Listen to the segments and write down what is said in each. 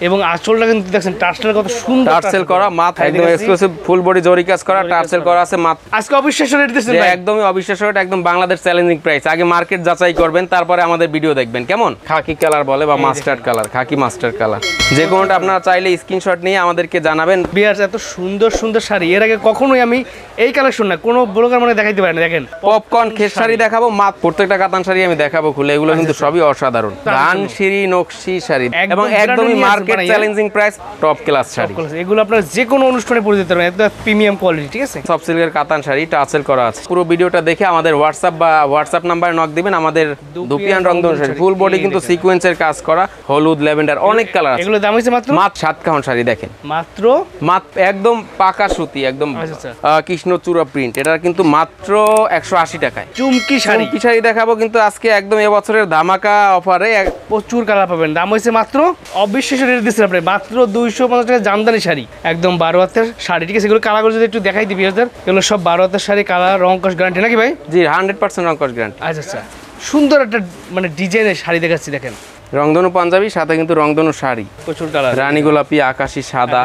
এবং আঁচলটা কিন্তু দেখছেন টার্সেল কত সুন্দর টার্সেল করা, মাথা একদম এক্সক্লুসিভ ফুল বডি জরি কাজ করা, টার্সেল করা আছে। আজকে অবিশ্বাস্য রেট দিচ্ছেন ভাই, একদমই অবিশ্বাস্য রেট, একদম বাংলাদেশ চ্যালেঞ্জিং প্রাইস। আগে মার্কেট যাচাই করবেন, তারপরে আমাদের ভিডিও দেখবেন। কেমন খাকি কালার বলে বা মাস্টার্ড কালার, খাকি মাস্টার্ড কালার, যে কোনোটা আপনারা চাইলে স্ক্রিনশট নিয়ে আমাদেরকে জানাবেন। বিয়ার্স এত সুন্দর সুন্দর শাড়ি এর আগে কখনোই আমি এই কালেকশন না কোনো ব্লগার মানে দেখাইতে পারি না। দেখেন পপকর্ন খেস শাড়ি দেখাবো, প্রত্যেকটা কাতান শাড়ি আমি দেখাবো খুলে, এগুলো কিন্তু সবই অসাধারণ। ধানসিঁড়ি নকশি শাড়ি এবং একদমই market challenging price, top class sari. এগুলো আপনারা যে কোনো অনুষ্ঠানে পরে যেতে পারবেন, একদম প্রিমিয়াম কোয়ালিটি। ঠিক আছে, সফট সিল্কের কাতান শাড়ি টার্সেল করা আছে। পুরো ভিডিওটা দেখে আমাদের হোয়াটসঅ্যাপ নাম্বারে নক দিবেন। আমাদের দুপিয়ান রংধনু শাড়ি ফুল বডি কিন্তু সিকোয়েন্সের কাজ করা, হলুদ ল্যাভেন্ডার অনেক কালার আছে। এগুলো দাম হইছে মাত্র 7 কাউন্ট শাড়ি দেখেন, মাত্র একদম পাকা সুতি, একদম কৃষ্ণচূড়া প্রিন্ট। এটা কিন্তু মাত্র 180 টাকায় চুমকি শাড়ি দেখাবো কিন্তু আজকে একদম এবছরের ধামাকা অফারে প্রচুর কালার পাবেন। দাম হয়েছে মাত্র অবিশ্বাস্য রেট দিচ্ছেন আপনি, মাত্র 250 টাকা জামদানি শাড়ি, একদম 12 হাতের শাড়ি। ঠিক আছে, এগুলো কালারগুলো যদি একটু দেখাই দিবি, এগুলো সব 12 হাতের শাড়ি, কালার রং কস গ্যারান্টি নাকি ভাই? জি 100% রং কস গ্যারান্টি। আচ্ছা, সুন্দর একটা মানে ডিজাইনের শাড়ি দেখাচ্ছি, দেখেন রংধনু পাঞ্জাবি সাথে কিন্তু রংধনু শাড়ি, প্রচুর কালার, রানী গোলাপি, আকাশি, সাদা,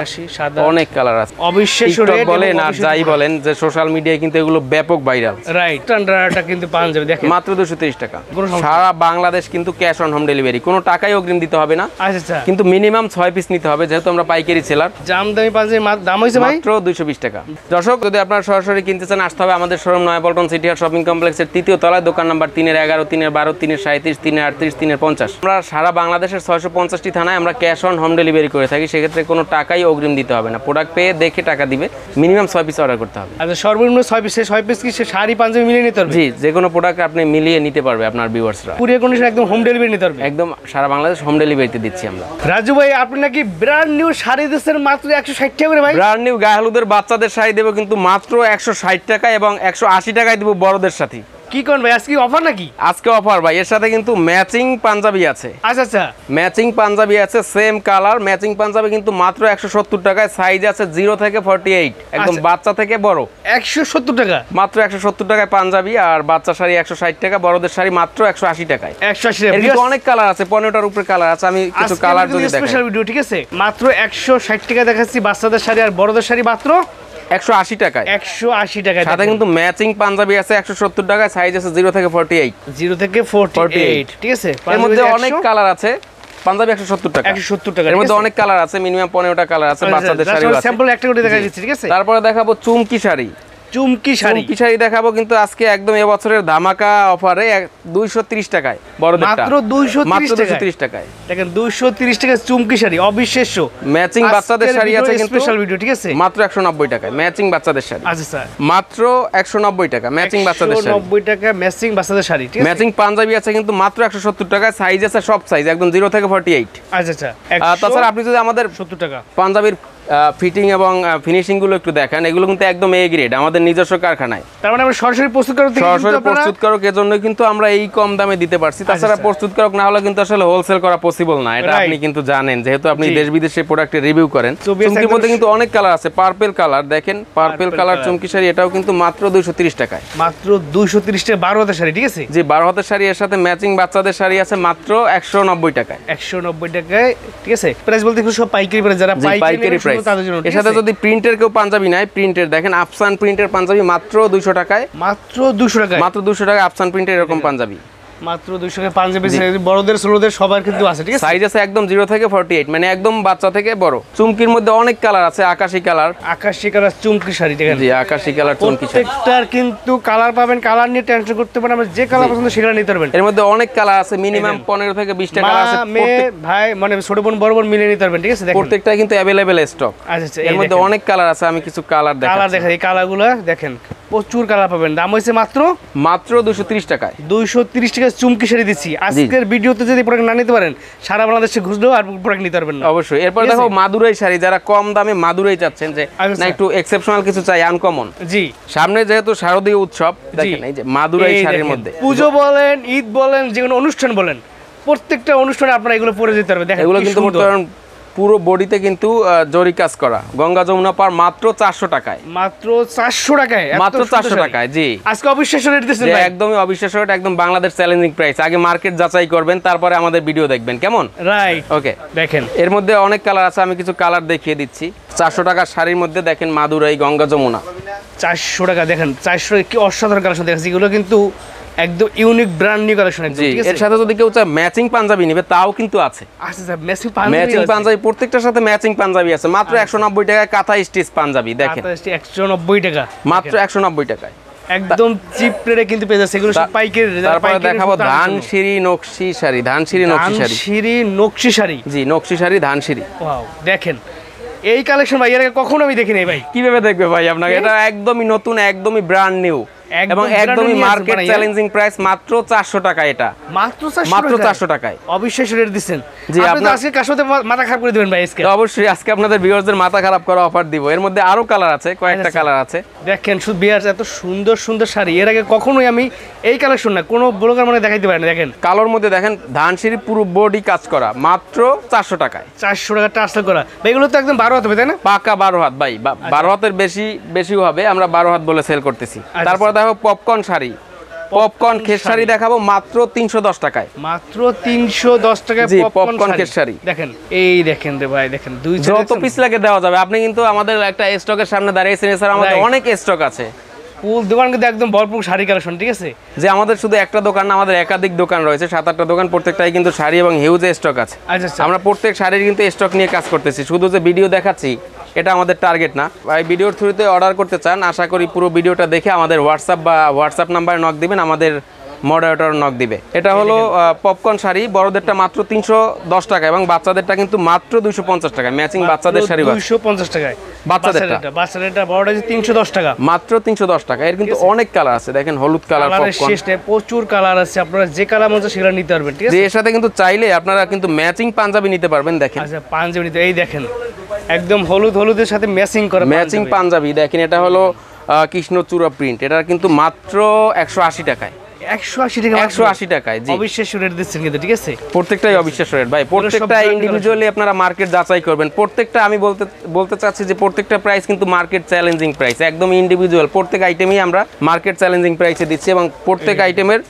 অনেক কালার আছে। অবিশ্বাস্য রেট বলেন আর যাই বলেন, যে সোশ্যাল মিডিয়ায় কিন্তু এগুলো ব্যাপক ভাইরাল। রাইট, আন্ডারটা কিন্তু পাঞ্জাবি দেখেন মাত্র 230 টাকা। সারা বাংলাদেশ কিন্তু ক্যাশ অন হোম ডেলিভারি, কোনো টাকাই অগ্রিম দিতে হবে না। আচ্ছা, কিন্তু মিনিমাম 6 পিস নিতে হবে, যেহেতু আমরা পাইকারি সেলার। জামদানি পাঞ্জাবি দাম হইছে ভাই মাত্র 220 টাকা। দর্শক, যদি আপনারা সরাসরি কিনতে চান, আসতে হবে আমাদের শোরুম নয়াপল্টন সিটি হাট শপিং কমপ্লেক্সের 3য় তলায়, দোকান নাম্বার 3-11, 3-12, 3-37, 3-38, 3-50। আমরা সারা বাংলাদেশের 650টি থানায় আমরা ক্যাশ অন হোম ডেলিভারি করে থাকি। সেক্ষেত্রে কোনো টাকাই অগ্রিম দিতে হবে না, প্রোডাক্ট পেয়ে দেখে টাকা দিবে। মিনিমাম 6 পিস অর্ডার করতে হবে। আচ্ছা, সর্বনিম্ন 6 পিস কি সে শাড়ি পাঞ্জাবি মিলিয়ে নিতে পারবে? জি, যে কোনো প্রোডাক্ট আপনি মিলিয়ে নিতে পারবে আপনার ভিউয়ার্সরা। কুরিয়ার কন্ডিশন একদম হোম ডেলিভারি নিতে পারবে, একদম সারা বাংলাদেশ হোম ডেলিভারিতে দিচ্ছি আমরা। রাজু ভাই, আপনি নাকি ব্র্যান্ড নিউ শাড়ি দিচ্ছেন মাত্র 160 টাকা করে ভাই? ব্র্যান্ড নিউ গায়ে হলুদের বাচ্চাদের শাড়ি দেবো কিন্তু মাত্র 160 টাকা এবং 180 টাকায় দেবো বড়দের সাথে। কি কোন ভাই, আজকে অফার নাকি? আজকে অফার ভাই, এর সাথে কিন্তু ম্যাচিং পাঞ্জাবি আছে। আচ্ছা, ম্যাচিং পাঞ্জাবি আছে, সেম কালার ম্যাচিং পাঞ্জাবি কিন্তু মাত্র 170 টাকায়। সাইজ আছে 0 থেকে 48, একদম বাচ্চা থেকে বড়। 170 টাকা মাত্র 170 টাকায় পাঞ্জাবি, আর বাচ্চা শাড়ি 160 টাকা, বড়দের শাড়ি মাত্র 180 টাকায়। 180 টাকা। এর কিন্তু অনেক কালার আছে, 15টার উপরে কালার আছে। আমি কিছু কালার যদি দেখাই, স্পেশাল ভিডিও। ঠিক আছে, মাত্র 160 টাকা দেখাচ্ছি বাচ্চাদের শাড়ি, আর বড়দের শাড়ি মাত্র 180 টাকায়। 180 টাকায়। সাথে কিন্তু ম্যাচিং পাঞ্জাবি আছে 170 টাকায়, সাইজ আছে 0 থেকে 48। 0 থেকে 48, ঠিক আছে। এর মধ্যে অনেক কালার আছে। পাঞ্জাবি 170 টাকা। 170 টাকা। এর মধ্যে অনেক কালার আছে, মিনিমাম 15টা কালার আছে। বাচ্চাদের শাড়ি আছে, স্যাম্পল একটা করে দেখাই দিচ্ছি। ঠিক আছে, তারপরে দেখাবো চুমকি শাড়ি। চুমকি শাড়ি দেখাবো কিন্তু আজকে একদম এবছরের ধামাকা অফারে 230 টাকায় বড়দেরটা, মাত্র 230 টাকায়। দেখেন 230 টাকা চুমকি শাড়ি, অবিশ্বাস্য। ম্যাচিং বাচ্চাদের শাড়ি আছে কিন্তু স্পেশাল ভিডিও। ঠিক আছে, মাত্র 190 টাকায় ম্যাচিং বাচ্চাদের শাড়ি। আচ্ছা স্যার, মাত্র 190 টাকা ম্যাচিং বাচ্চাদের শাড়ি। 190 টাকা ম্যাচিং বাচ্চাদের শাড়ি। ঠিক আছে, ম্যাচিং পাঞ্জাবি আছে কিন্তু মাত্র 170 টাকায়, সাইজ আছে সব সাইজ, একদম 0 থেকে 48। আচ্ছা, তাছাড়া আপনি যদি আমাদের 70 টাকা পাঞ্জাবির ফিটিং এবং ফিনিশিং গুলো একটু দেখেন, এগুলো কিন্তু একদম এ গ্রেড, আমাদের নিজস্ব কারখানায়। তার মানে আমরা সরাসরি প্রস্তুতকারক, এর জন্য কিন্তু আমরা এই কম দামে দিতে পারছি। তাছাড়া প্রস্তুতকারক না হলে কিন্তু আসলে হোলসেল করা পসিবল না, এটা আপনি কিন্তু জানেন, যেহেতু আপনি দেশ বিদেশে প্রোডাক্টের রিভিউ করেন। চুমকির মধ্যে কিন্তু অনেক কালার আছে, পার্পল কালার দেখেন, পার্পল কালার চুমকি শাড়ি, এটাও কিন্তু মাত্র 230 টাকায়। মাত্র 230 টাকা 12 হাতের শাড়ি। ঠিক আছে, জি 12 হাতের শাড়ি, এর সাথে ম্যাচিং বাচ্চাদের শাড়ি আছে মাত্র 190 টাকায়। 190 টাকায়। ঠিক আছে, প্রাইস বলতে সব পাইকারি প্রাইস, যারা পাইকারি প্রাইস তাদের জন্য। এর সাথে যদি প্রিন্টের কেউ পাঞ্জাবি নাই, প্রিন্টের দেখেন আফসান প্রিন্টের পাঞ্জাবি মাত্র 200 টাকায়। মাত্র 200 টাকায়, মাত্র 200 টাকায় আফসান প্রিন্টের এরকম পাঞ্জাবি। মাত্র 200 টাকা পাঞ্জাবি, বড়দের ছোটদের সবার কিন্তু আছে। ঠিক আছে, সাইজ আছে একদম 0 থেকে 48, মানে একদম বাচ্চা থেকে বড়। চুমকির মধ্যে অনেক কালার আছে, আকাশি কালার চুমকি শাড়ি। ঠিক আছে, জি আকাশি কালার চুমকি শাড়ি, প্রত্যেকটার কিন্তু কালার পাবেন, কালার নিয়ে টেনশন করতে পারেন, আমরা যে কালার পছন্দ সেটা নিতে পারবেন। এর মধ্যে অনেক কালার আছে, মিনিমাম 15 থেকে 20টা কালার আছে। ভাই মানে ছোট বোন বড় বোন মিলিয়ে নিতে পারবেন। ঠিক আছে, প্রত্যেকটা কিন্তু अवेलेबल স্টক। আচ্ছা, এর মধ্যে অনেক কালার আছে, আমি কিছু কালার দেখাই। এই কালারগুলো দেখেন, প্রচুর কালার পাবেন। দাম হইছে মাত্র 230 টাকায়। 230 টাকা চুমকি শাড়ি দিচ্ছি। আজকের ভিডিওতে যদি প্রোডাক্ট না নিতে পারেন, সারা বাংলাদেশে ঘুরলেও আর প্রোডাক্ট নিতে পারবেন না। অবশ্যই। এরপর দেখো মাদুরাই শাড়ি, যারা কম দামে মাদুরাই চাচ্ছেন, যে না একটু এক্সেপশনাল কিছু চাই, আনকমন। জি, সামনে যেহেতু শারদীয় উৎসব, দেখেন এই যে মাদুরাই শাড়ির মধ্যে পূজো বলেন, ঈদ বলেন, যে কোনো অনুষ্ঠান বলেন, প্রত্যেকটা অনুষ্ঠানে আপনারা এগুলো পরে যেতে পারবেন। দেখেন এগুলো কিন্তু পুরো বডিতে কিন্তু জরি কাজ করা, গঙ্গা যমুনা পার মাত্র 400 টাকায়। মাত্র 400 টাকায়, মাত্র 400 টাকায়, জি। আজকে অবিশ্বাস্য রেট দিচ্ছেন ভাই, একদমই অবিশ্বাস্য রেট, একদম বাংলাদেশ চ্যালেঞ্জিং প্রাইস। আগে মার্কেট যাচাই করবেন, তারপরে আমাদের ভিডিও দেখবেন, কেমন? রাইট, ওকে। দেখেন এর মধ্যে অনেক কালার আছে, আমি কিছু কালার দেখিয়ে দিচ্ছি। 400 টাকার শাড়ির মধ্যে দেখেন মাদুরাই, গঙ্গা যমুনা। 400 টাকা, দেখেন 400 কি অসাধারণ কালেকশন দেখেছি, এগুলো কিন্তু একদম ইউনিক ব্র্যান্ড নিউ কালেকশন। জি, এর সাথে যদি কেউ চায় ম্যাচিং পাঞ্জাবি নেবে তাও কিন্তু আছে। আচ্ছা স্যার, ম্যাচিং পাঞ্জাবি প্রত্যেকটার সাথে ম্যাচিং পাঞ্জাবি আছে মাত্র 190 টাকায়। কাঁথা স্টিচ পাঞ্জাবি দেখেন 190 টাকা, মাত্র 190 টাকায়, একদম চিপ রেটে কিন্তু পেয়ে যাচ্ছে। এগুলো সব পাইকারি রেট। তারপরে দেখাবো ধানসিঁড়ি নকশি শাড়ি, ধানসিঁড়ি নকশি শাড়ি, ধানসিঁড়ি নকশি শাড়ি। জি, নকশি শাড়ি, ধানসিঁড়ি। ওয়াও, দেখেন এই কালেকশন ভাই এর আগে কখনো আমি দেখিনি ভাই। কিভাবে দেখবে ভাই আপনাকে? এটা একদমই নতুন, একদমই ব্র্যান্ড নিউ এবং একদমই মার্কেট চ্যালেঞ্জিং প্রাইস, মাত্র 400 টাকা। এটা মাত্র 400 টাকায় অবিশ্বাস্য রেট দিচ্ছেন। জি, আপনি আজকে কার সাথে মাথা খারাপ করে দিবেন ভাই আজকে? অবশ্যই আজকে আপনাদের ভিউয়ারদের মাথা খারাপ করা অফার দিব। এর মধ্যে আরো কালার আছে, কয়েকটা কালার আছে। দেখেন শুধু ভিউয়ার্স, এত সুন্দর সুন্দর শাড়ি এর আগে কখনোই আমি এই কালেকশন না কোনো ব্লগার মানে দেখাইতে পারি না। দেখেন কালোর মধ্যে দেখেন ধানসিঁড়ি পুরো বডি কাজ করা, মাত্র 400 টাকায়। 400 টাকা ট্রান্সফার করা ভাই, এগুলো তো একদম 12 হাত হবে তাই না? পাকা 12 হাত ভাই, 12 হাতের বেশিও হবে, আমরা 12 হাত বলে সেল করতেছি। তারপর দেখো পপকর্ন শাড়ি, পপকর্ন খেস শাড়ি দেখাবো মাত্র 310 টাকায়। মাত্র 310 টাকায় পপকর্ন খেস শাড়ি দেখেন। এই দেখেন রে ভাই, দেখেন দুই যত পিস লাগে দেওয়া যাবে। আপনি কিন্তু আমাদের একটা স্টকের সামনে দাঁড়িয়েছেন, এছাড়া আমাদের অনেক স্টক আছে। ফুল দোকান কিন্তু একদম ভরপুর শাড়ি কালেকশন, ঠিক আছে? যে আমাদের শুধু একটা দোকান না, আমাদের একাধিক দোকান রয়েছে, 7-8টা দোকান, প্রত্যেকটাই কিন্তু শাড়ি এবং হিউজ স্টক আছে। আচ্ছা, আমরা প্রত্যেক শাড়ির কিন্তু স্টক নিয়ে কাজ করতেছি, শুধু যে ভিডিও দেখাচ্ছি এটা আমাদের টার্গেট না। এই ভিডিওর থ্রুতে অর্ডার করতে চান, আশা করি পুরো ভিডিওটা দেখে আমাদের হোয়াটসঅ্যাপ নাম্বারে নক দিবেন, আমাদের মডারেটর নক দিবে। এটা হলো পপকর্ন শাড়ি, বড়দেরটা মাত্র 310 টাকা এবং বাচ্চাদেরটা কিন্তু মাত্র 250 টাকা। ম্যাচিং বাচ্চাদের শাড়ি 250 টাকায়, বাচ্চাদেরটা বড়টা 310 টাকা, মাত্র 310 টাকা। এর কিন্তু অনেক কালার আছে, দেখেন হলুদ কালার, পপকর্ন, প্রচুর কালার আছে। আপনারা যে কালার মন চায় সেগুলো নিতে পারবেন, ঠিক আছে? এর সাথে কিন্তু চাইলে আপনারা কিন্তু ম্যাচিং পাঞ্জাবি নিতে পারবেন। দেখেন আচ্ছা, পাঞ্জাবি নিতে, এই দেখেন একদম হলুদের সাথে ম্যাচিং করা ম্যাচিং পাঞ্জাবি। দেখেন এটা হলো কৃষ্ণচূড়া প্রিন্ট, এটা কিন্তু মাত্র 180 টাকায়। 180 টাকায়, জি। অবিশ্বাস্য রেট দিচ্ছেন কিন্তু, ঠিক আছে? প্রত্যেকটাই অবিশ্বাস্য রেট ভাই, প্রত্যেকটা ইন্ডিভিজুয়ালি আপনারা মার্কেট যাচাই করবেন। প্রত্যেকটা আমি বলতে চাচ্ছি যে প্রত্যেকটা প্রাইস কিন্তু মার্কেট চ্যালেঞ্জিং প্রাইস, একদম ইন্ডিভিজুয়াল। প্রত্যেক আইটেমই আমরা মার্কেট চ্যালেঞ্জিং প্রাইসে দিচ্ছি এবং প্রত্যেক আইটেমের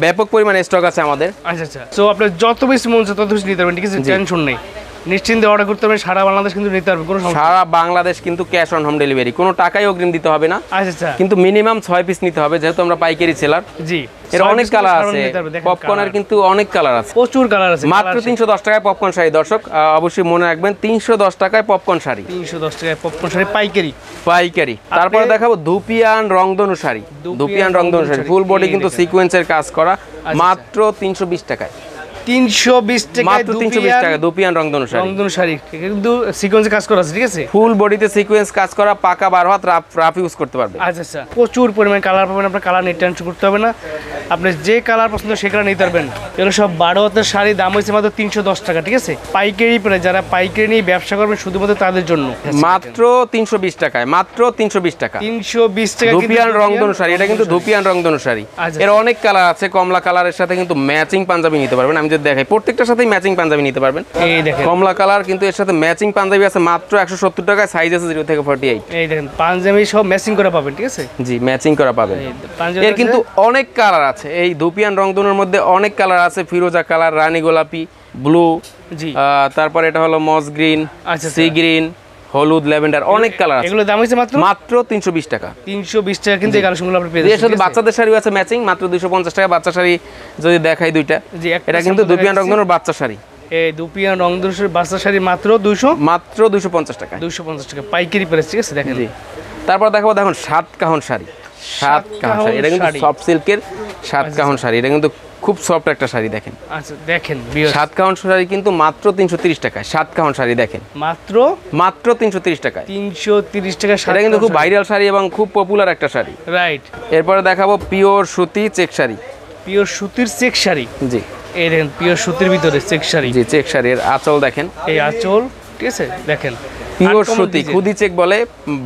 ব্যাপক পরিমাণে স্টক আছে আমাদের। আচ্ছা, সো আপনার যত বেশি মন চায় তত বেশি নিতে পারবেন, ঠিক আছে? টেনশন নেই, নিশ্চিন্তে অর্ডার করতে পারবেন। সারা বাংলাদেশ কিন্তু নিতে পারবেন, কোনো সমস্যা। সারা বাংলাদেশ কিন্তু ক্যাশ অন হোম ডেলিভারি, কোনো টাকাই অগ্রিম দিতে হবে না। আচ্ছা, কিন্তু মিনিমাম 6 পিস নিতে হবে, যেহেতু আমরা পাইকারি সেলার। জি, এর অনেক কালার আছে, পপকর্নের কিন্তু অনেক কালার আছে, প্রচুর কালার আছে। মাত্র 310 টাকায় পপকর্ন শাড়ি। দর্শক অবশ্যই মনে রাখবেন, 310 টাকায় পপকর্ন শাড়ি, 310 টাকায় পপকর্ন শাড়ি পাইকারি। তারপরে দেখাবো ধুপিয়ান রংধনু শাড়ি, ধুপিয়ান রংধনু শাড়ি ফুল বডি কিন্তু সিকোয়েন্সের কাজ করা, মাত্র 320 টাকায়। 320 টাকা, মাত্র 320 টাকা ধুপিয়ান রংধনু শাড়ি কিন্তু সিকোয়েন্সে কাজ করা আছে, ঠিক আছে? ফুল বডিতে সিকোয়েন্স কাজ করা, পাকা 12 হাত, রাফ ইউজ করতে পারবে। আচ্ছা, প্রচুর পরিমাণে কালার পাবেন, আপনার কালার নিয়ে টেনশন করতে হবে না। আপনি যে কালার পছন্দ সে কালার নিতে পারবেন। এগুলো সব 12 হাতের শাড়ি, দাম হয়েছে মাত্র 310 টাকা, ঠিক আছে? পাইকারি প্রাইস, যারা পাইকারি নিয়ে ব্যবসা করবেন শুধুমাত্র তাদের জন্য, মাত্র 320 টাকায়, মাত্র 320 টাকা। 320 টাকা ধুপিয়ান রংধনু শাড়ি, এটা কিন্তু ধুপিয়ান রংধনু শাড়ি। এর অনেক কালার আছে, কমলা কালারের সাথে কিন্তু ম্যাচিং পাঞ্জাবি নিতে পারবেন। আমি যদি দেখাই, প্রত্যেকটার সাথেই ম্যাচিং পাঞ্জাবি নিতে পারবেন। এই দেখেন কমলা কালার, কিন্তু এর সাথে ম্যাচিং পাঞ্জাবি আছে মাত্র 170 টাকায়, সাইজ আছে 0 থেকে 48। এই দেখেন পাঞ্জাবি সব ম্যাচিং করা পাবেন, ঠিক আছে? জি, ম্যাচিং করা পাবেন। এর কিন্তু অনেক কালার আছে, এই ধুপিয়ান রংধনুর মধ্যে অনেক কালার আছে, ফিরোজা কালার, রানী গোলাপি, ব্লু, জি, তারপরে এটা হলো মস গ্রিন, সি গ্রিন, হলুদ, ল্যাভেন্ডার, অনেক কালার আছে। এগুলো দাম হইছে মাত্র 320 টাকা। 320 টাকা কিন্তু এই কালেকশনগুলো আপনি পেয়ে যাবেন। এর সাথে বাচ্চাদের শাড়িও আছে ম্যাচিং, মাত্র 250 টাকা। বাচ্চা শাড়ি যদি দেখাই দুইটা, এটা কিন্তু ধুপিয়ান রংধনুর বাচ্চা শাড়ি। এই ধুপিয়ান রংধনুর বাচ্চা শাড়ি মাত্র 250 টাকা, 250 টাকা পাইকারি প্রাইস, ঠিক আছে? দেখেন, তারপর দেখাবো, দেখুন সাতকাহন শাড়ি, সাতকাহন শাড়ি, এটা কিন্তু সফট সিল্কের সাতকাহন শাড়ি, এটা কিন্তু খুব সফট একটা শাড়ি। দেখেন, আচ্ছা দেখেন, সাতকাহন শাড়ি কিন্তু মাত্র 330 টাকায়। সাতকাহন শাড়ি দেখেন, মাত্র 330 টাকায়, 330 টাকা। এটা কিন্তু খুব ভাইরাল শাড়ি এবং খুব পপুলার একটা শাড়ি, রাইট। এরপরে দেখাবো পিওর সুতি চেক শাড়ি, পিওর সুতির চেক শাড়ি, জি। এই দেখেন পিওর সুতির ভিতরে চেক শাড়ি, জি, চেক শাড়ি। এর আঁচল দেখেন, এই আঁচল, ঠিক আছে? দেখেন পিওর সুতি খুদি চেক বলে,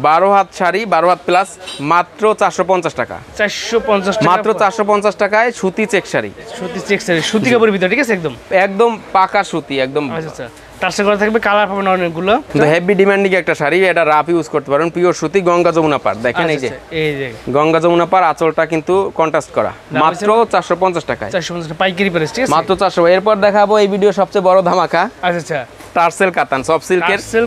12 হাত শাড়ি, 12 হাত প্লাস, মাত্র 450 টাকা, 450 টাকা, মাত্র 450 টাকায় সুতি চেক শাড়ি, সুতি চেক শাড়ি, সুতি কাপড়ের ভিতরে, ঠিক আছে? একদম পাকা সুতি, একদম। আচ্ছা, টার্সেল করা থাকবে, কালার পাবেন অনেকগুলো। কিন্তু হেভি ডিমান্ডিং একটা শাড়ি, এটা রাফ ইউজ করতে পারেন, পিওর সুতি, গঙ্গা যমুনা পাড়। দেখেন এই যে গঙ্গা যমুনা পাড়, আঁচলটা কিন্তু কন্ট্রাস্ট করা, মাত্র 450 টাকায়। 450 পাইকারি প্রাইস, ঠিক আছে, মাত্র 400। এরপর দেখাবো এই ভিডিও সবচেয়ে বড় ধামাকা। আচ্ছা, টার্সেল কাতান, সফট সিল্কের টার্সেল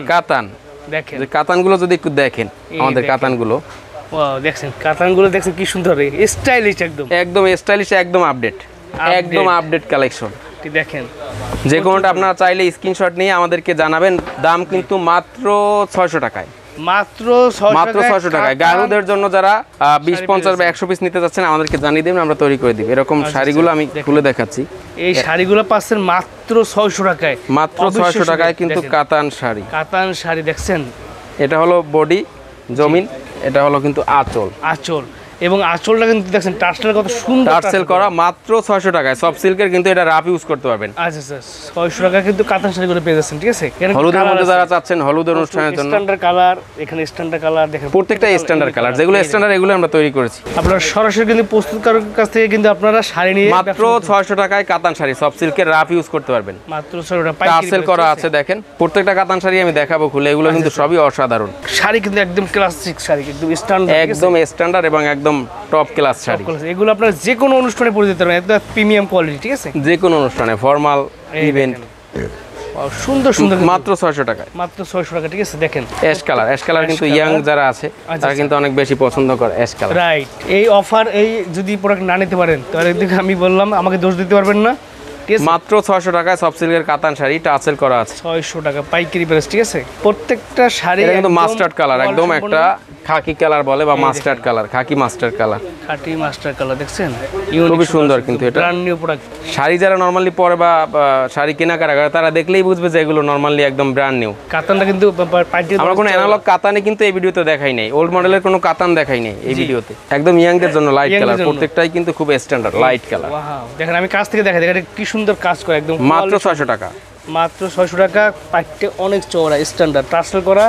কাতান। দেখেন যে কাতানগুলো যদি একটু দেখেন, আমাদের কাতানগুলো, ওয়াও, দেখছেন কাতানগুলো, দেখছেন কি সুন্দর, স্টাইলিশ, একদম স্টাইলিশ, একদম আপডেট, একদম আপডেট কালেকশন। দেখেন যে কোনোটা আপনারা চাইলে স্ক্রিনশট নিয়ে আমাদেরকে জানাবেন। দাম কিন্তু মাত্র 600 টাকায়, মাত্র 600 টাকায়। গারুদের জন্য যারা 20, 50 বা 100 পিস নিতে চাচ্ছেন আমাদেরকে জানিয়ে দেবেন, আমরা তৈরি করে দিব। এরকম শাড়িগুলো আমি খুলে দেখাচ্ছি। এই শাড়িগুলো পাচ্ছেন মাত্র 600 টাকায়, মাত্র 600 টাকায় কিন্তু কাতান শাড়ি। কাতান শাড়ি দেখছেন, এটা হলো বডি জমিন, এটা হলো কিন্তু আঁচল, এবং আঁচলটা কিন্তু দেখছেন টার্সেল কত সুন্দর, টার্সেল করা, মাত্র 600 টাকায়। সফট সিল্কের কিন্তু এটা রাফ ইউজ করতে পারবেন। আচ্ছা স্যার, 600 টাকা কিন্তু কাতান শাড়িগুলো পেয়ে যাচ্ছেন, ঠিক আছে। হলুদের মধ্যে যারা চাচ্ছেন, হলুদ অনুষ্ঠানের জন্য স্ট্যান্ডার্ড কালার, এখানে স্ট্যান্ডার্ড কালার দেখেন, প্রত্যেকটা স্ট্যান্ডার্ড কালার, যেগুলো স্ট্যান্ডার্ড এগুলো আমরা তৈরি করেছি। আপনারা সরাসরি কিন্তু প্রস্তুতকারকের কাছ থেকে কিন্তু আপনারা শাড়ি নিয়ে মাত্র 600 টাকায় কাতান শাড়ি সফট সিল্কের রাফ ইউজ করতে পারবেন, মাত্র 600 টাকা টার্সেল করা আছে। দেখেন প্রত্যেকটা কাতান শাড়ি আমি দেখাবো খুলে, এগুলো কিন্তু সবই অসাধারণ শাড়ি, কিন্তু একদম ক্লাসিক শাড়ি, একদম স্ট্যান্ডার্ড, একদম স্ট্যান্ডার্ড এবং একদম টপ ক্লাস শাড়ি। এগুলো আপনারা যে কোনো অনুষ্ঠানে পরে দিতে পারবেন, একদম প্রিমিয়াম কোয়ালিটি, ঠিক আছে, যে কোনো অনুষ্ঠানে, ফর্মাল ইভেন্ট, সুন্দর সুন্দর, মাত্র 600 টাকায়, মাত্র 600 টাকা, ঠিক আছে। দেখেন অ্যাশ কালার কিন্তু ইয়াং যারা আছে তারা কিন্তু অনেক বেশি পছন্দ করে অ্যাশ কালার। রাইট, এই অফার, এই যদি প্রোডাক্ট না নিতে পারেন তাহলে আমি বললাম আমাকে দোষ দিতে পারবেন না, ঠিক আছে। মাত্র 600 টাকায় সফট সিল্কের কাতান শাড়ি, টার্সেল করা আছে, 600 টাকা পাইকারি প্রাইস, ঠিক আছে। প্রত্যেকটা শাড়ি এটা কিন্তু মাস্টার্ড কালার, একদম একটা খাকি কালার বলে, বা মাস্টার্ড কালার, খাকি মাস্টার্ড কালার, খাঁটি মাস্টার কালার, দেখছেন খুবই সুন্দর। কিন্তু এটা ব্র্যান্ড নিউ প্রোডাক্ট। শাড়ি যারা নরমালি পরে বা শাড়ি কেনাকাটা করে তারা দেখলেই বুঝবে যে এগুলো নরমালি একদম ব্র্যান্ড নিউ। কাতানটা কিন্তু আমরা কোনো অ্যানালগ কাতানে কিন্তু এই ভিডিওতে দেখাই নাই, ওল্ড মডেলের কোনো কাতান দেখাই নাই এই ভিডিওতে। একদম ইয়াংদের জন্য লাইট কালার, প্রত্যেকটাই কিন্তু খুব স্ট্যান্ডার্ড লাইট কালার। দেখেন আমি কাছ থেকে দেখাই, দেখেন কি সুন্দর কাজ করে, একদম মাত্র 600 টাকা, মাত্র 600 টাকা। পাইটে অনেক চওড়া, স্ট্যান্ডার্ড, টার্সেল করা,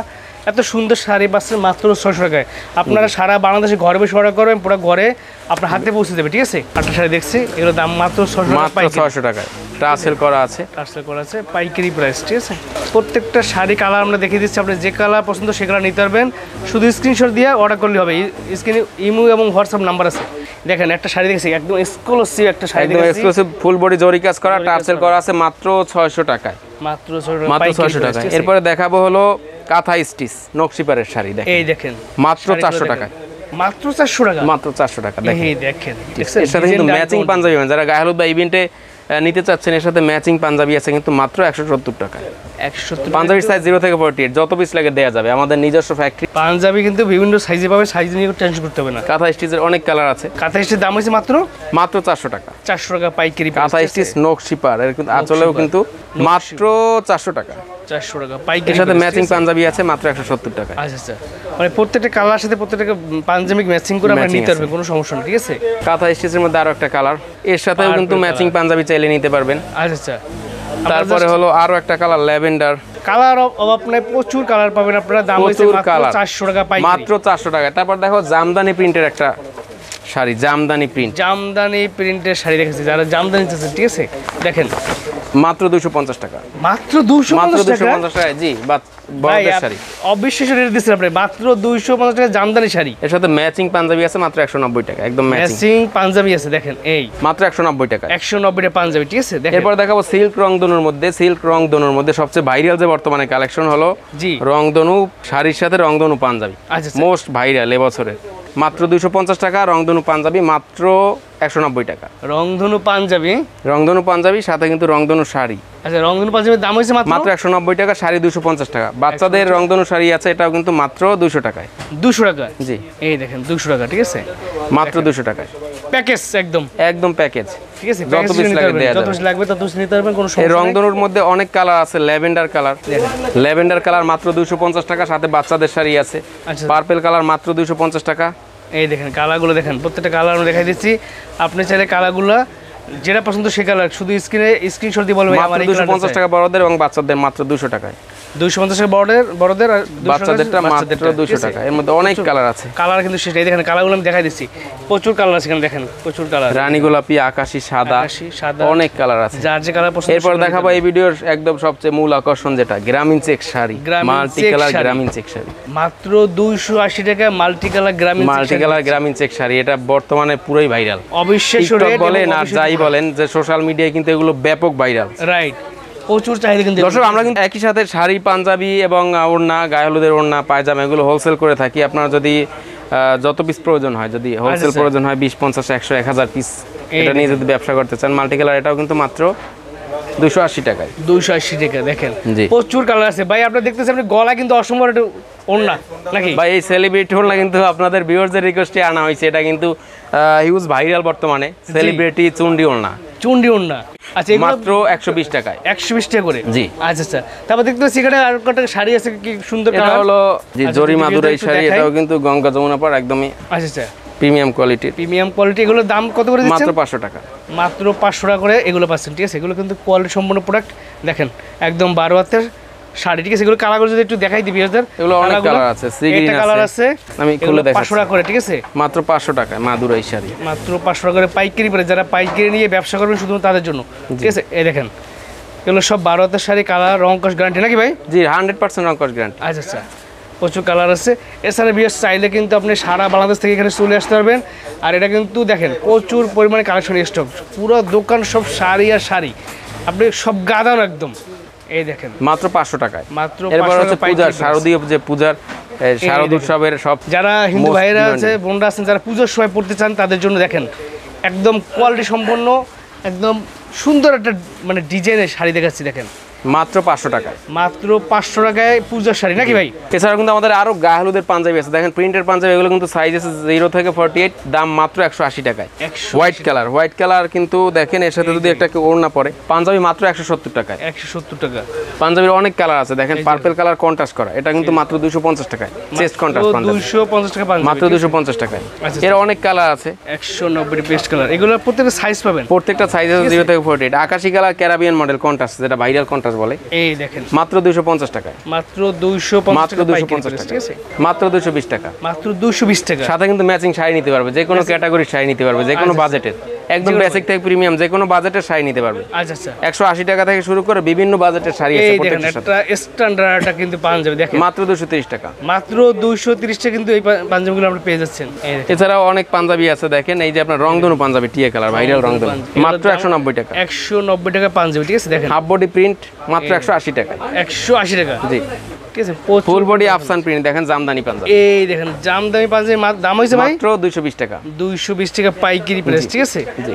এত সুন্দর শাড়ি পাচ্ছেন মাত্র 600 টাকায়। আপনারা সারা বাংলাদেশে ঘরে বসে অর্ডার করবেন, পুরো ঘরে আপনার হাতে পৌঁছে দেবে, ঠিক আছে। একটা শাড়ি দেখছি, এগুলোর দাম মাত্র 600 টাকা, মাত্র 600 টাকায় টার্সেল করা আছে, টার্সেল করা আছে, পাইকারি প্রাইস, ঠিক আছে। প্রত্যেকটা শাড়ি কালার আমরা দেখিয়ে দিচ্ছি, আপনি যে কালার পছন্দ সে কালার নিতে পারবেন, শুধু স্ক্রিনশট দিয়ে অর্ডার করলে হবে। স্ক্রিনে ইমো এবং হোয়াটসঅ্যাপ নাম্বার আছে। দেখেন একটা শাড়ি দেখছি, একদম এক্সক্লুসিভ একটা শাড়ি, একদম এক্সক্লুসিভ ফুল বডি জরি কাজ করা, টার্সেল করা আছে, মাত্র 600 টাকায়, মাত্র 600 টাকায়। এরপরে দেখাবো হলো কাঁথা স্টিচ নকশিপারের শাড়ি, দেখেন এই দেখেন মাত্র 400 টাকায়, মাত্র 400 টাকা, মাত্র 400 টাকা। দেখেন এই দেখেন, এর সাথে কিন্তু ম্যাচিং পাঞ্জাবি, যারা গায়ে হলুদ বা ইভেন্টে নিতে চাচ্ছেন এর সাথে ম্যাচিং পাঞ্জাবি আছে কিন্তু মাত্র 170 টাকা। 170 পাঞ্জাবির সাইজ 0 থেকে 48, যত পিস লাগে দেয়া যাবে, আমাদের নিজস্ব ফ্যাক্টরি। পাঞ্জাবি কিন্তু বিভিন্ন সাইজে পাবে, সাইজ নিয়ে টেনশন করতে হবে না। কাঁথা স্টিচের অনেক কালার আছে। কাঁথা স্টিচের দাম হচ্ছে মাত্র 400 টাকা, 400 টাকা পাইকারি। কাঁথা স্টিচ নকশিপার এর কিন্তু আঁচলেও কিন্তু মাত্র 400 টাকা, 400 টাকা পাইকারি। এর সাথে ম্যাচিং পাঞ্জাবি আছে মাত্র 170 টাকা। আচ্ছা আচ্ছা, মানে প্রত্যেকটা কালার সাথে প্রত্যেকটা পাঞ্জাবি ম্যাচিং করে আমরা নিতে পারবেন, কোনো সমস্যা নেই, ঠিক আছে। কাঁথা স্টিচের মধ্যে আরো একটা কালার, এর সাথেও কিন্তু ম্যাচিং পাঞ্জাবি চাইলে নিতে পারবেন। আচ্ছা আচ্ছা, তারপরে হলো আরো একটা কালার ল্যাভেন্ডার কালার, অভাব নাই, প্রচুর কালার পাবেন আপনারা। দাম হচ্ছে মাত্র 400 টাকা পাইকারি, মাত্র 400 টাকা। তারপর দেখো জামদানি প্রিন্টের একটা শাড়ি, জামদানি প্রিন্ট, জামদানি প্রিন্টের শাড়ি রেখেছি, যারা জামদানি চাচ্ছেন, ঠিক আছে। দেখেন মাত্র 250 টাকা, মাত্র 250 টাকা, জি। বড়দের শাড়ি অবিশ্বাস্য রেট দিচ্ছেন আপনি, মাত্র 250 টাকা জামদানি শাড়ি। এর সাথে ম্যাচিং পাঞ্জাবি আছে মাত্র 190 টাকা, একদম ম্যাচিং পাঞ্জাবি আছে, দেখেন এই মাত্র 190 টাকা, 190 টাকা পাঞ্জাবি, ঠিক আছে। দেখেন এরপর দেখাবো সিল্ক রংধনুর মধ্যে সবচেয়ে ভাইরাল যে বর্তমানে কালেকশন হলো জি রংধনু শাড়ির সাথে রংধনু পাঞ্জাবি, আচ্ছা মোস্ট ভাইরাল এবছরের। মাত্র 250 টাকা রংধনু পাঞ্জাবি, মাত্র 190 টাকা রংধনু পাঞ্জাবি, রংধনু পাঞ্জাবি সাথে কিন্তু রংধনু শাড়ি। আচ্ছা, রংধনু পাঞ্জাবির দাম হয়েছে মাত্র 190 টাকা, শাড়ি 250 টাকা। বাচ্চাদের রংধনু শাড়ি আছে, এটাও কিন্তু মাত্র 200 টাকায়, 200 টাকা, জি। এই দেখেন 200 টাকা, ঠিক আছে, মাত্র 200 টাকায় প্যাকেজ, একদম প্যাকেজ, ঠিক আছে। যত পিস লাগে দেয়া যাবে, যত পিস লাগবে তত পিস নিতে পারবেন, কোনো এই সমস্যা নেই। রংধনুর মধ্যে অনেক কালার আছে, ল্যাভেন্ডার কালার মাত্র 250 টাকা, সাথে বাচ্চাদের শাড়ি আছে। আচ্ছা, পার্পল কালার মাত্র 250 টাকা। এই দেখেন কালারগুলো, দেখেন প্রত্যেকটা কালার আমরা দেখাই দিচ্ছি। আপনি চাইলে কালারগুলো যেটা পছন্দ সে কালার শুধু স্ক্রিনশট দিয়ে বলবেন আমার এই কালারটা 250 টাকা বড়দের এবং বাচ্চাদের মাত্র 200 টাকায়। 250 টাকা বড়দের আর 200 বাচ্চাদেরটা মাত্র 200 টাকা। এর মধ্যে অনেক কালার আছে। কালার কিন্তু শেষ নেই, দেখেন কালারগুলো আমি দেখাই দিচ্ছি, প্রচুর কালার আছে এখানে, দেখেন প্রচুর কালার, রানী গোলাপি, আকাশি, সাদা, সাদা, অনেক কালার আছে। যার যে কালার পছন্দ। এরপর দেখাবো এই ভিডিওর একদম সবচেয়ে মূল আকর্ষণ যেটা গ্রামীণ চেক শাড়ি, মাল্টি কালার গ্রামীণ চেক শাড়ি, মাত্র 280 টাকা মাল্টি কালার গ্রামীণ চেক শাড়ি। এটা বর্তমানে পুরোই ভাইরাল, অবিশ্বাস্য রেট বলেন আর যাই বলেন, যে সোশ্যাল মিডিয়ায় কিন্তু এগুলো ব্যাপক ভাইরাল, রাইট, প্রচুর চাহিদা কিন্তু। দর্শক আমরা কিন্তু একই সাথে শাড়ি, পাঞ্জাবি এবং ওড়না, গায়ে হলুদের ওড়না, পায়জামা এগুলো হোলসেল করে থাকি। আপনারা যদি যত পিস প্রয়োজন হয়, যদি হোলসেল প্রয়োজন হয় 20, 50, 100, 1000 পিস, এটা নিয়ে যদি ব্যবসা করতে চান, মাল্টি কালার এটাও কিন্তু মাত্র 280 টাকায়। 280 টাকা, দেখেন প্রচুর কালার আছে ভাই। আপনারা দেখতেছেন, আপনি গলা কিন্তু অসম্ভব একটু ওড়না নাকি ভাই? এই সেলিব্রিটি ওড়না কিন্তু আপনাদের ভিউয়ারদের রিকোয়েস্টে আনা হয়েছে, এটা কিন্তু হিউজ ভাইরাল বর্তমানে, সেলিব্রিটি চুন্ডি ওড়না। আচ্ছা, মাত্র 120 টাকায়, 120 টাকা করে। জি আচ্ছা আচ্ছা। তারপর দেখতে পাচ্ছি এখানে আর একটা শাড়ি আছে, কি সুন্দর এটা কালার, হলো জি জরি মাদুরাই শাড়ি। এটাও কিন্তু গঙ্গা যমুনা পার, একদমই আচ্ছা আচ্ছা প্রিমিয়াম কোয়ালিটি। এগুলোর দাম কত করে দিচ্ছেন? মাত্র 500 টাকা। মাত্র 500 টাকা করে এগুলো পাচ্ছেন, ঠিক আছে? এগুলো কিন্তু কোয়ালিটি সম্পন্ন প্রোডাক্ট, দেখেন একদম 12 হাতের শাড়ি, ঠিক আছে? এগুলো কালারগুলো যদি একটু দেখাই দিবি, এগুলো অনেক কালার আছে, সি গ্রিন আছে, কালার আছে, আমি খুলে দেখাচ্ছি। 500 টাকা করে, ঠিক আছে? মাত্র 500 টাকা মাদুরাই শাড়ি, মাত্র 500 টাকা করে পাইকারি পরে, যারা পাইকারি নিয়ে ব্যবসা করবেন শুধু তাদের জন্য, ঠিক আছে? এই দেখেন এগুলো সব 12 হাতের শাড়ি, কালার রং কস গ্যারান্টি নাকি ভাই? জি 100% রং কস গ্যারান্টি। আচ্ছা আচ্ছা, প্রচুর কালার আছে। এছাড়া বিয়ার চাইলে কিন্তু আপনি সারা বাংলাদেশ থেকে এখানে চলে আসতে পারবেন। আর এটা কিন্তু দেখেন প্রচুর পরিমাণে কালেকশন স্টক, পুরো দোকান সব শাড়ি আর শাড়ি, আপনি সব গাদান একদম। এই দেখেন মাত্র 500 টাকায়। মাত্র এরপর হচ্ছে পূজার, শারদীয় যে পূজার, শারদ উৎসবের সব যারা হিন্দু ভাইরা আছে, বোনরা আছেন, যারা পুজোর সময় পড়তে চান, তাদের জন্য দেখেন একদম কোয়ালিটি সম্পন্ন, একদম সুন্দর একটা মানে ডিজাইনের শাড়ি দেখাচ্ছি, দেখেন মাত্র 500 টাকায়। মাত্র 500 টাকায় পূজার শাড়ি নাকি ভাই? এছাড়া কিন্তু আমাদের আরো গায়ে হলুদের পাঞ্জাবি আছে, দেখেন প্রিন্টের পাঞ্জাবি, এগুলো কিন্তু সাইজ আছে 0 থেকে 48, দাম মাত্র 180 টাকায়। হোয়াইট কালার কিন্তু দেখেন, এর সাথে যদি একটা ওড়না পরে, পাঞ্জাবি মাত্র 170 টাকায়। 170 টাকা। পাঞ্জাবির অনেক কালার আছে, দেখেন পার্পল কালার কন্ট্রাস্ট করা, এটা কিন্তু মাত্র 250 টাকায়। চেস্ট কন্ট্রাস্ট পাঞ্জাবি 250 টাকা পাঞ্জাবি, মাত্র 250 টাকায়। এর অনেক কালার আছে, 190 পেস্ট কালার, এগুলো প্রত্যেকটা সাইজ পাবেন, প্রত্যেকটা সাইজ আছে 0 থেকে 48। আকাশি কালার ক্যারাবিয়ান মডেল কন্ট্রাস্ট, যেটা ভাইরাল কন্ট্রাস্ট বলে, এই দেখেন মাত্র 250 টাকায়। মাত্র 250 টাকা, ঠিক আছে? মাত্র 220 টাকা, মাত্র 220 টাকা। সাথে কিন্তু ম্যাচিং শাড়ি নিতে পারবে, যে কোনো ক্যাটাগরির শাড়ি নিতে পারবে, যে কোনো বাজেটের, একদম বেসিক থেকে প্রিমিয়াম যে কোনো বাজেটের শাড়ি নিতে পারবে। আচ্ছা আচ্ছা, 180 টাকা থেকে শুরু করে বিভিন্ন বাজেটের শাড়ি আছে প্রত্যেকটার সাথে। একটা স্ট্যান্ডার্ডটা কিন্তু পাঞ্জাবি দেখেন মাত্র 230 টাকা। মাত্র 230 টাকা কিন্তু এই পাঞ্জাবিগুলো আপনি পেয়ে যাচ্ছেন। এছাড়াও অনেক পাঞ্জাবি আছে, দেখেন এই যে আপনার রংধনু পাঞ্জাবি, টিয়া কালার ভাইরাল রংধনু, মাত্র 190 টাকা। 190 টাকা পাঞ্জাবি, ঠিক আছে? দেখেন হাফ বডি প্রিন্ট মাত্র 180 টাকা। 180 টাকা, জি ঠিক আছে? ফুল বডি আফসান প্রিন্ট, দেখেন জামদানি পাঞ্জাবি, এই দেখেন জামদানি পাঞ্জাবি, দাম হইছে ভাই মাত্র 220 টাকা। 220 টাকা পাইকারি প্রাইস, ঠিক আছে? জি